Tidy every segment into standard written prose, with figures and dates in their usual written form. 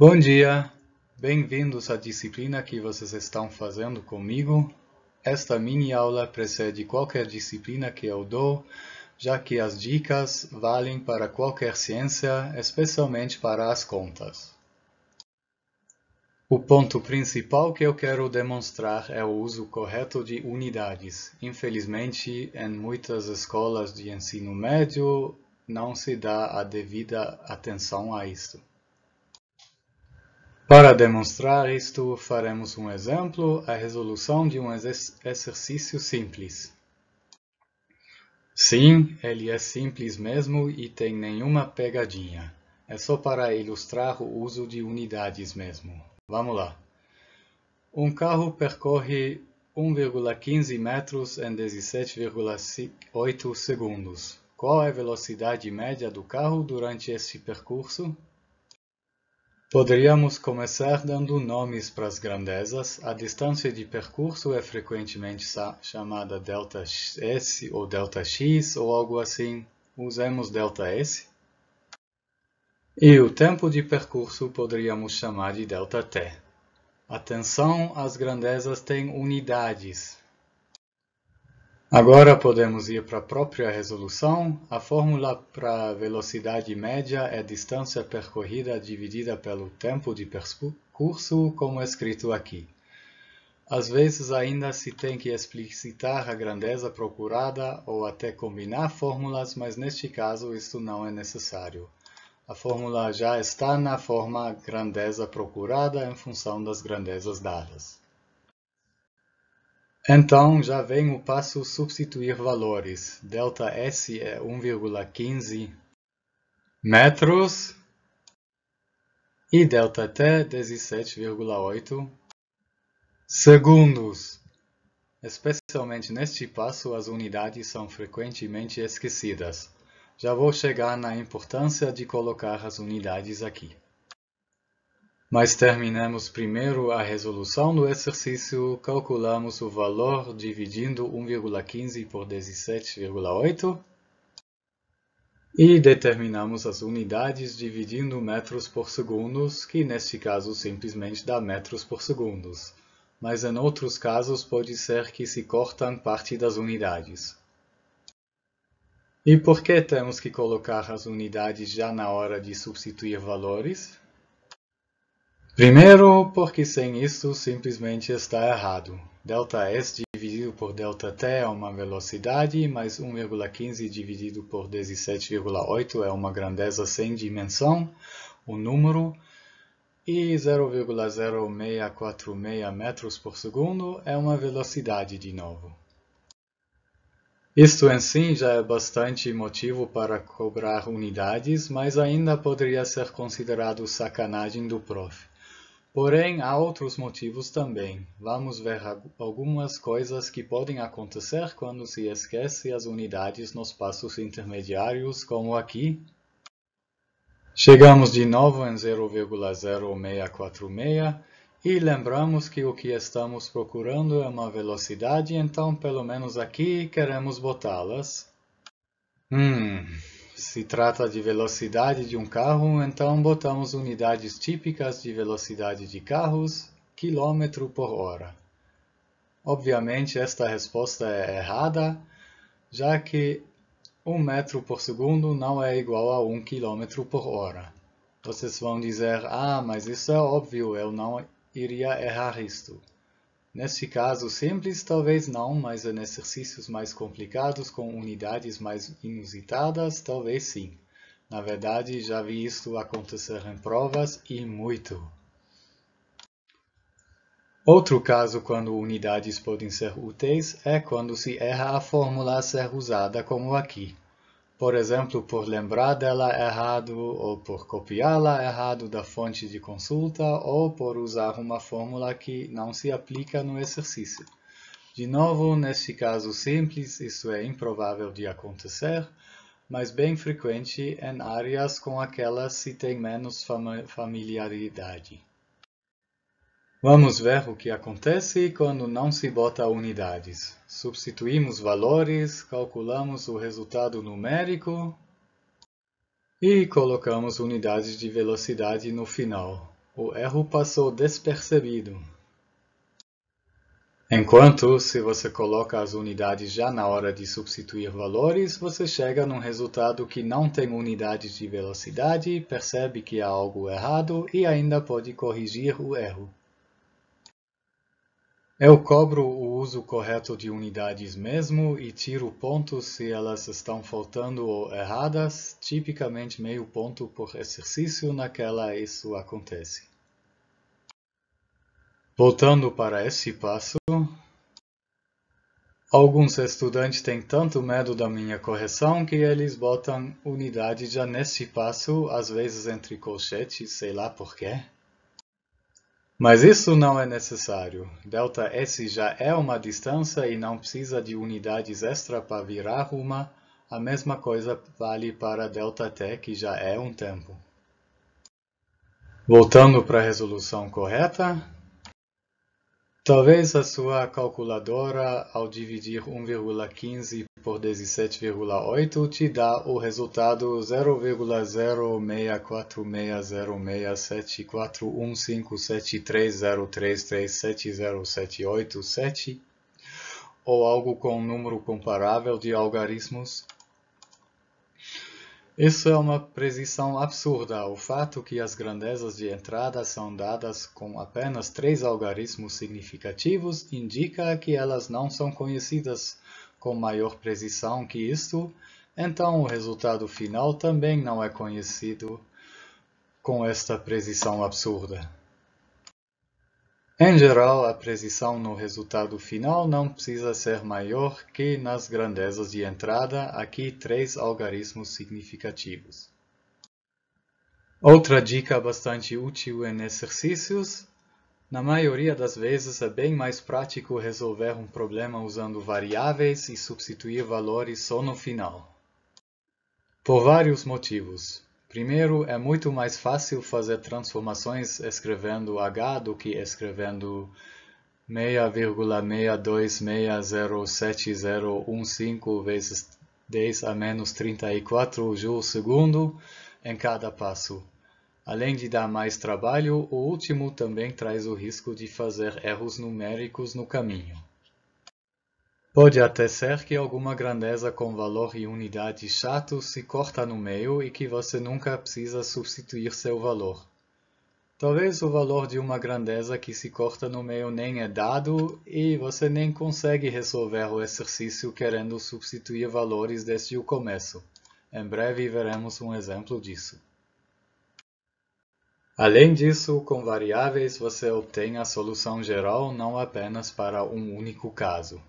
Bom dia, bem-vindos à disciplina que vocês estão fazendo comigo. Esta mini-aula precede qualquer disciplina que eu dou, já que as dicas valem para qualquer ciência, especialmente para as contas. O ponto principal que eu quero demonstrar é o uso correto de unidades. Infelizmente, em muitas escolas de ensino médio, não se dá a devida atenção a isto. Para demonstrar isto, faremos um exemplo, a resolução de um exercício simples. Sim, ele é simples mesmo e tem nenhuma pegadinha. É só para ilustrar o uso de unidades mesmo. Vamos lá. Um carro percorre 1,15 metros em 17,8 segundos. Qual é a velocidade média do carro durante este percurso? Poderíamos começar dando nomes para as grandezas. A distância de percurso é frequentemente chamada ΔS ou ΔX ou algo assim. Usemos ΔS. E o tempo de percurso poderíamos chamar de ΔT. Atenção, as grandezas têm unidades. Agora podemos ir para a própria resolução. A fórmula para a velocidade média é distância percorrida dividida pelo tempo de percurso, como é escrito aqui. Às vezes ainda se tem que explicitar a grandeza procurada ou até combinar fórmulas, mas neste caso isto não é necessário. A fórmula já está na forma grandeza procurada em função das grandezas dadas. Então, já vem o passo substituir valores. ΔS é 1,15 metros e ΔT 17,8 segundos. Especialmente neste passo, as unidades são frequentemente esquecidas. Já vou chegar na importância de colocar as unidades aqui. Mas terminemos primeiro a resolução do exercício, calculamos o valor dividindo 1,15 por 17,8 e determinamos as unidades dividindo metros por segundos, que neste caso simplesmente dá metros por segundos. Mas em outros casos pode ser que se cortam parte das unidades. E por que temos que colocar as unidades já na hora de substituir valores? Primeiro, porque sem isso simplesmente está errado. ΔS dividido por ΔT é uma velocidade, mas 1,15 dividido por 17,8 é uma grandeza sem dimensão, um número, e 0,0646 metros por segundo é uma velocidade de novo. Isto em si já é bastante motivo para cobrar unidades, mas ainda poderia ser considerado sacanagem do prof. Porém, há outros motivos também. Vamos ver algumas coisas que podem acontecer quando se esquece as unidades nos passos intermediários, como aqui. Chegamos de novo em 0,0646 e lembramos que o que estamos procurando é uma velocidade, então pelo menos aqui queremos botá-las. Se trata de velocidade de um carro, então botamos unidades típicas de velocidade de carros, quilômetro por hora. Obviamente esta resposta é errada, já que 1 metro por segundo não é igual a 1 quilômetro por hora. Vocês vão dizer, mas isso é óbvio, eu não iria errar isto. Neste caso simples, talvez não, mas em exercícios mais complicados, com unidades mais inusitadas, talvez sim. Na verdade, já vi isto acontecer em provas e muito. Outro caso quando unidades podem ser úteis é quando se erra a fórmula a ser usada, como aqui. Por exemplo, por lembrar dela errado, ou por copiá-la errado da fonte de consulta, ou por usar uma fórmula que não se aplica no exercício. De novo, neste caso simples, isso é improvável de acontecer, mas bem frequente em áreas com aquelas se tem menos familiaridade. Vamos ver o que acontece quando não se bota unidades. Substituímos valores, calculamos o resultado numérico e colocamos unidades de velocidade no final. o erro passou despercebido. Enquanto, se você coloca as unidades já na hora de substituir valores, você chega num resultado que não tem unidades de velocidade, percebe que há algo errado e ainda pode corrigir o erro. Eu cobro o uso correto de unidades mesmo e tiro pontos se elas estão faltando ou erradas, tipicamente meio ponto por exercício naquela isso acontece. Voltando para este passo, alguns estudantes têm tanto medo da minha correção que eles botam unidade já neste passo, às vezes entre colchetes, sei lá por quê. Mas isso não é necessário. Δs já é uma distância e não precisa de unidades extra para virar uma. A mesma coisa vale para Δt, que já é um tempo. Voltando para a resolução correta, talvez a sua calculadora, ao dividir 1,15 por 17,8, te dá o resultado 0,06460674157303370787 ou algo com um número comparável de algarismos. Isso é uma precisão absurda. O fato que as grandezas de entrada são dadas com apenas 3 algarismos significativos indica que elas não são conhecidas com maior precisão que isto, então o resultado final também não é conhecido com esta precisão absurda. Em geral, a precisão no resultado final não precisa ser maior que nas grandezas de entrada, aqui 3 algarismos significativos. Outra dica bastante útil em exercícios: na maioria das vezes é bem mais prático resolver um problema usando variáveis e substituir valores só no final. Por vários motivos. Primeiro, é muito mais fácil fazer transformações escrevendo h do que escrevendo 6,62607015 vezes 10 a menos 34 Joule/segundo em cada passo. Além de dar mais trabalho, o último também traz o risco de fazer erros numéricos no caminho. Pode até ser que alguma grandeza com valor e unidade chato se corta no meio e que você nunca precisa substituir seu valor. Talvez o valor de uma grandeza que se corta no meio nem é dado e você nem consegue resolver o exercício querendo substituir valores desde o começo. Em breve veremos um exemplo disso. Além disso, com variáveis você obtém a solução geral não apenas para um único caso.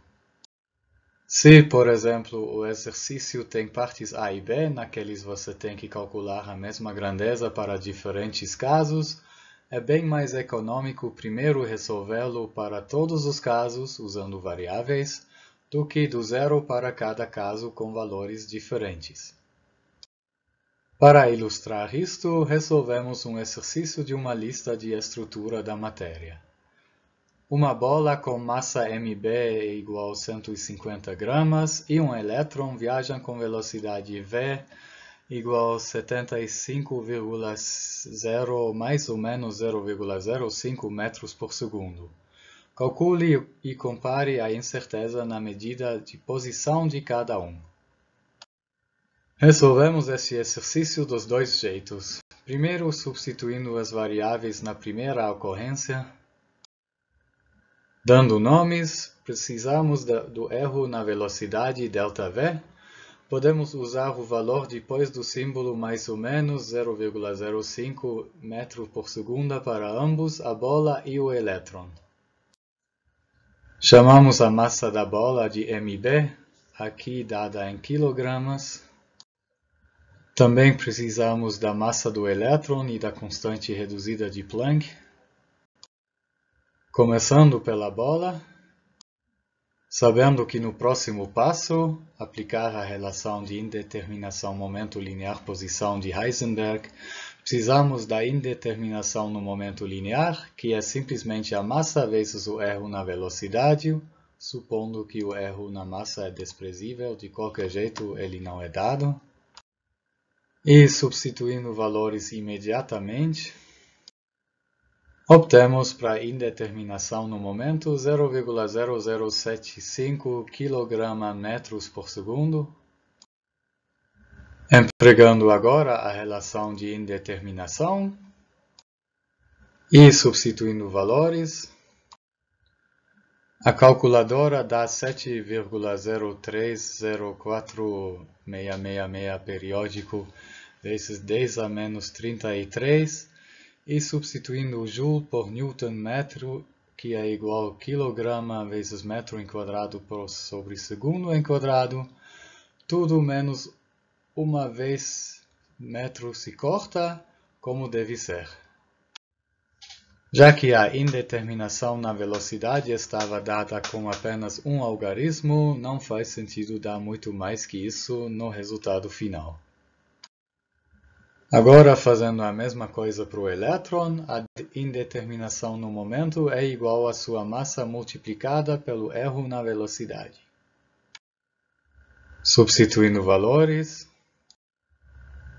Se, por exemplo, o exercício tem partes A e B, naqueles você tem que calcular a mesma grandeza para diferentes casos, é bem mais econômico primeiro resolvê-lo para todos os casos usando variáveis, do que do zero para cada caso com valores diferentes. Para ilustrar isto, resolvemos um exercício de uma lista de estrutura da matéria. Uma bola com massa mb igual a 150 gramas e um elétron viajam com velocidade v igual a 75,0 mais ou menos 0,05 metros por segundo. Calcule e compare a incerteza na medida de posição de cada um. Resolvemos este exercício dos dois jeitos. Primeiro, substituindo as variáveis na primeira ocorrência. Dando nomes, precisamos do erro na velocidade ΔV. Podemos usar o valor depois do símbolo mais ou menos 0,05 metro por segundo para ambos, a bola e o elétron. Chamamos a massa da bola de mb, aqui dada em quilogramas. Também precisamos da massa do elétron e da constante reduzida de Planck. Começando pela bola, sabendo que no próximo passo, aplicar a relação de indeterminação momento linear posição de Heisenberg, precisamos da indeterminação no momento linear, que é simplesmente a massa vezes o erro na velocidade, supondo que o erro na massa é desprezível, de qualquer jeito ele não é dado. E substituindo valores imediatamente, Obtemos para a indeterminação no momento 0,0075 kg/metros por segundo. Empregando agora a relação de indeterminação e substituindo valores, a calculadora dá 7,0304666 periódico vezes 10 a menos 33 e substituindo o joule por newton metro, que é igual a quilograma vezes metro em quadrado por sobre segundo em quadrado, tudo menos uma vez metro se corta, como deve ser. Já que a indeterminação na velocidade estava dada com apenas um algarismo, não faz sentido dar muito mais que isso no resultado final. Agora, fazendo a mesma coisa para o elétron, a indeterminação no momento é igual à sua massa multiplicada pelo erro na velocidade. Substituindo valores,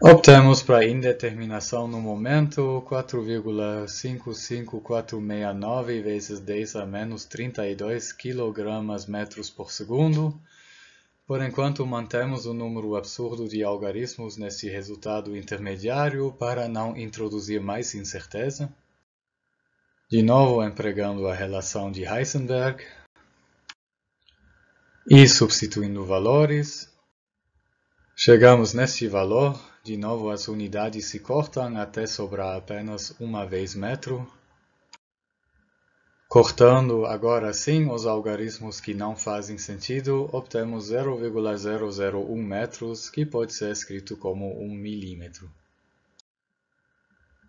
obtemos para a indeterminação no momento 4,55469 vezes 10 a menos 32 kg/metros por segundo. Por enquanto, mantemos o número absurdo de algarismos nesse resultado intermediário para não introduzir mais incerteza. De novo, empregando a relação de Heisenberg e substituindo valores, chegamos neste valor. De novo, as unidades se cortam até sobrar apenas uma vez metro. Cortando agora sim os algarismos que não fazem sentido, obtemos 0,001 metros, que pode ser escrito como 1 milímetro.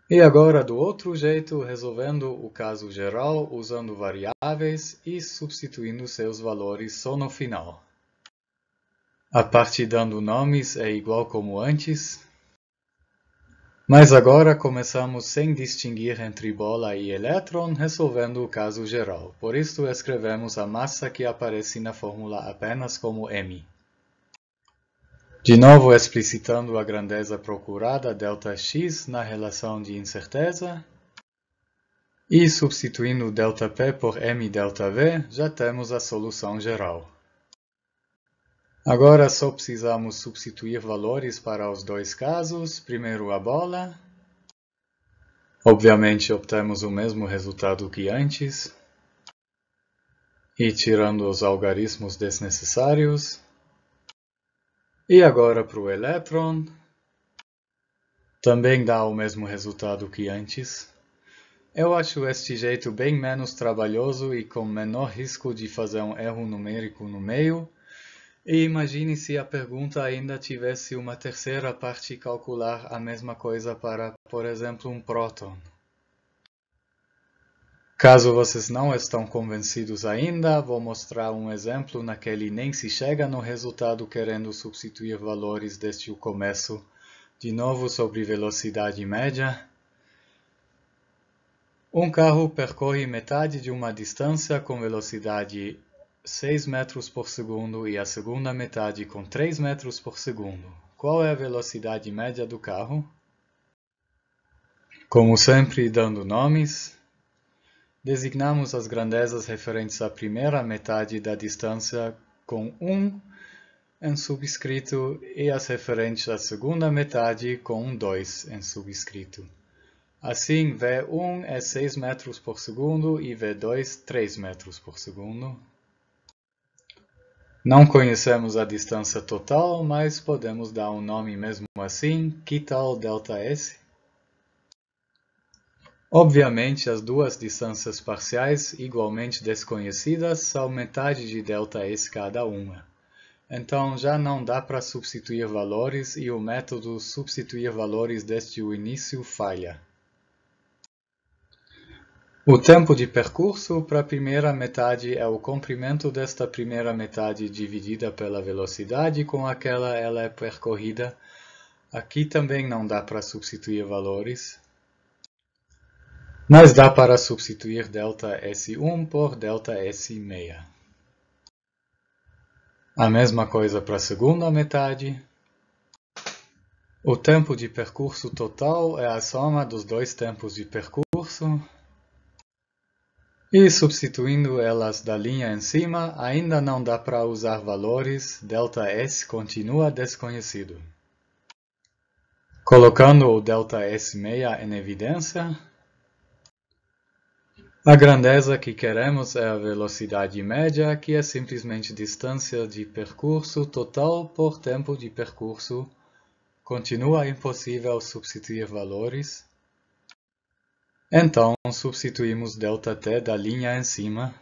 E agora, do outro jeito, resolvendo o caso geral usando variáveis e substituindo seus valores só no final. A parte dando nomes é igual como antes, mas agora começamos sem distinguir entre bola e elétron, resolvendo o caso geral. Por isso escrevemos a massa que aparece na fórmula apenas como m. De novo explicitando a grandeza procurada ΔX na relação de incerteza. E substituindo ΔP por mΔV, já temos a solução geral. Agora só precisamos substituir valores para os dois casos. Primeiro a bola. Obviamente obtemos o mesmo resultado que antes. E tirando os algarismos desnecessários. E agora para o elétron. Também dá o mesmo resultado que antes. Eu acho este jeito bem menos trabalhoso e com menor risco de fazer um erro numérico no meio. E imagine se a pergunta ainda tivesse uma terceira parte calcular a mesma coisa para, por exemplo, um próton. Caso vocês não estão convencidos ainda, vou mostrar um exemplo naquele nem se chega no resultado querendo substituir valores desde o começo, de novo sobre velocidade média. Um carro percorre metade de uma distância com velocidade 6 metros por segundo e a segunda metade com 3 metros por segundo. Qual é a velocidade média do carro? Como sempre, dando nomes, designamos as grandezas referentes à primeira metade da distância com 1 em subscrito e as referentes à segunda metade com um 2 em subscrito. Assim, V1 é 6 metros por segundo e V2 3 metros por segundo. Não conhecemos a distância total, mas podemos dar um nome mesmo assim. Que tal ΔS? Obviamente, as duas distâncias parciais igualmente desconhecidas são metade de ΔS cada uma. Então, já não dá para substituir valores e o método substituir valores desde o início falha. O tempo de percurso para a primeira metade é o comprimento desta primeira metade dividida pela velocidade com aquela ela é percorrida. Aqui também não dá para substituir valores, mas dá para substituir ΔS1 por ΔS6. A mesma coisa para a segunda metade. O tempo de percurso total é a soma dos dois tempos de percurso. E substituindo elas da linha em cima, ainda não dá para usar valores, ΔS continua desconhecido. Colocando o ΔS6 em evidência, a grandeza que queremos é a velocidade média, que é simplesmente distância de percurso total por tempo de percurso. Continua impossível substituir valores. Então, substituímos ΔT da linha em cima.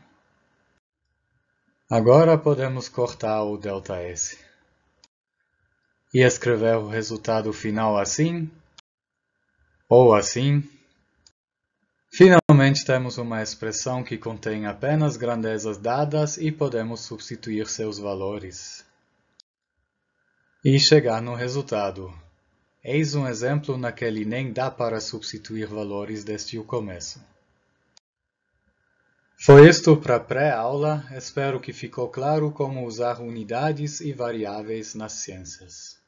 Agora podemos cortar o ΔS. E escrever o resultado final assim, ou assim. Finalmente temos uma expressão que contém apenas grandezas dadas e podemos substituir seus valores. E chegar no resultado. Eis um exemplo naquele nem dá para substituir valores desde o começo. Foi isto para pré-aula, espero que ficou claro como usar unidades e variáveis nas ciências.